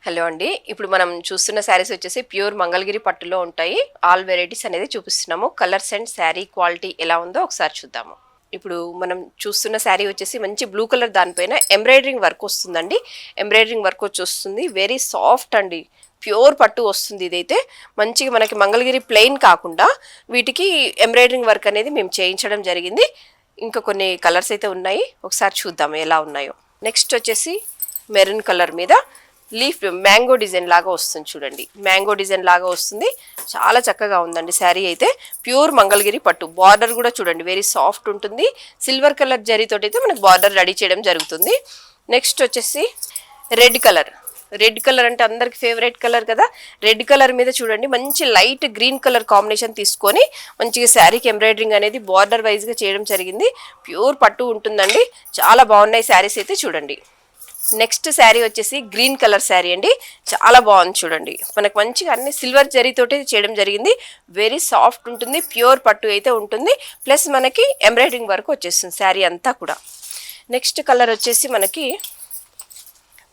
Hello అండి. ఇప్పుడు మనం చూస్తున్న శారీస్ వచ్చేసి ప్యూర్ మంగళగిరి పట్టులో ఉంటాయి. ఆల్ వెరైటీస్ అనేది చూపిస్తున్నాము. కలర్స్ అండ్ శారీ క్వాలిటీ ఎలా ఉందో ఒకసారి చూద్దాము. ఇప్పుడు మనం చూస్తున్న శారీ వచ్చేసి మంచి బ్లూ కలర్ దానిపైన ఎంబ్రాయిడరింగ్ వర్క్ వస్తుందండి. ఎంబ్రాయిడరింగ్ వర్క్ వచ్చి వస్తుంది. వెరీ సాఫ్ట్ అండి. ప్యూర్ పట్టు వస్తుంది. ఇదైతే మంచిగా మనకి మంగళగిరి ప్లెయిన్ కాకుండా వీటికి ఎంబ్రాయిడరింగ్ వర్క్ అనేది మేము చేయించడం జరిగింది. ఇంకా కొన్ని కలర్స్ అయితే ఉన్నాయి. ఒకసారి చూద్దాము ఎలా ఉన్నాయో. నెక్స్ట్ వచ్చేసి మెరూన్ కలర్ మీద లీఫ్ మ్యాంగో డిజైన్ లాగా వస్తుంది చూడండి. మ్యాంగో డిజైన్ లాగా వస్తుంది. చాలా చక్కగా ఉందండి శారీ అయితే. ప్యూర్ మంగళగిరి పట్టు. బార్డర్ కూడా చూడండి వెరీ సాఫ్ట్ ఉంటుంది. సిల్వర్ కలర్ జరీతోటి అయితే మనకు బార్డర్ రెడీ చేయడం జరుగుతుంది. నెక్స్ట్ వచ్చేసి రెడ్ కలర్. రెడ్ కలర్ అంటే అందరికి ఫేవరెట్ కలర్ కదా. రెడ్ కలర్ మీద చూడండి మంచి లైట్ గ్రీన్ కలర్ కాంబినేషన్ తీసుకొని మంచిగా శారీకి ఎంబ్రాయిడరింగ్ అనేది బార్డర్ వైజ్గా చేయడం జరిగింది. ప్యూర్ పట్టు ఉంటుందండి. చాలా బాగున్నాయి శారీస్ అయితే చూడండి. నెక్స్ట్ శారీ వచ్చేసి గ్రీన్ కలర్ శారీ అండి. చాలా బాగుంది చూడండి. మనకు మంచిగా అన్ని సిల్వర్ జరీతోటి చేయడం జరిగింది. వెరీ సాఫ్ట్ ఉంటుంది. ప్యూర్ పట్టు అయితే ఉంటుంది. ప్లస్ మనకి ఎంబ్రాయిడరింగ్ వర్క్ వచ్చేస్తుంది శారీ అంతా కూడా. నెక్స్ట్ కలర్ వచ్చేసి మనకి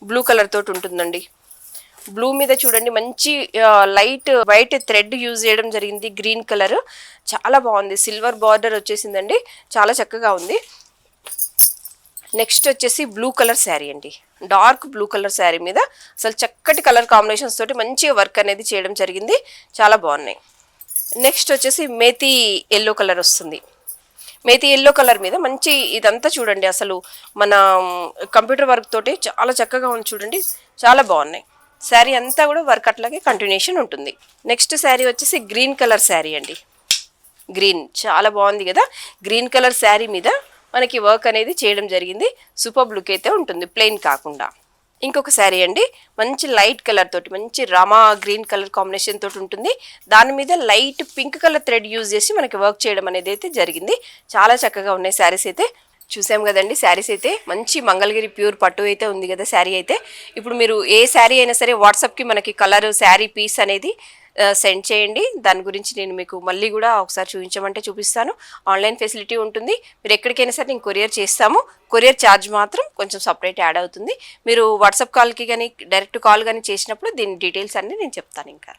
బ్లూ కలర్ తోటి ఉంటుందండి. బ్లూ మీద చూడండి మంచి లైట్ వైట్ థ్రెడ్ యూజ్ చేయడం జరిగింది. గ్రీన్ కలర్ చాలా బాగుంది. సిల్వర్ బార్డర్ వచ్చేసిందండి. చాలా చక్కగా ఉంది. నెక్స్ట్ వచ్చేసి బ్లూ కలర్ శారీ అండి. డార్క్ బ్లూ కలర్ శారీ మీద అసలు చక్కటి కలర్ కాంబినేషన్స్ తోటి మంచిగా వర్క్ అనేది చేయడం జరిగింది. చాలా బాగున్నాయి. నెక్స్ట్ వచ్చేసి మేతి ఎల్లో కలర్ వస్తుంది. మేతి ఎల్లో కలర్ మీద మంచి ఇదంతా చూడండి అసలు మన కంప్యూటర్ వర్క్ తోటి చాలా చక్కగా ఉంది చూడండి. చాలా బాగున్నాయి. శారీ అంతా కూడా వర్క్ అట్లాగే కంటిన్యూషన్ ఉంటుంది. నెక్స్ట్ శారీ వచ్చేసి గ్రీన్ కలర్ శారీ అండి. గ్రీన్ చాలా బాగుంది కదా. గ్రీన్ కలర్ శారీ మీద మనకి వర్క్ అనేది చేయడం జరిగింది. సూపర్ లుక్ అయితే ఉంటుంది ప్లెయిన్ కాకుండా. ఇంకొక శారీ అండి మంచి లైట్ కలర్ తోటి మంచి రామా గ్రీన్ కలర్ కాంబినేషన్ తోటి ఉంటుంది. దాని మీద light pink colour thread use చేసి మనకి వర్క్ చేయడం అనేది అయితే జరిగింది. చాలా చక్కగా ఉన్నాయి శారీస్ అయితే. చూసాం కదండి శారీస్ అయితే. మంచి మంగళగిరి ప్యూర్ పట్టు అయితే ఉంది కదా శారీ అయితే. ఇప్పుడు మీరు ఏ శారీ అయినా సరే వాట్సాప్కి మనకి కలర్ శారీ పీస్ అనేది సెండ్ చేయండి. దాని గురించి నేను మీకు మళ్ళీ కూడా ఒకసారి చూపించమంటే చూపిస్తాను. ఆన్లైన్ ఫెసిలిటీ ఉంటుంది. మీరు ఎక్కడికైనా సరే నేను కొరియర్ చేస్తాము. కొరియర్ ఛార్జ్ మాత్రం కొంచెం సపరేట్ యాడ్ అవుతుంది. మీరు వాట్సాప్ కాల్కి కానీ డైరెక్ట్ కాల్ కానీ చేసినప్పుడు దీని డీటెయిల్స్ అన్నీ నేను చెప్తాను ఇంకా.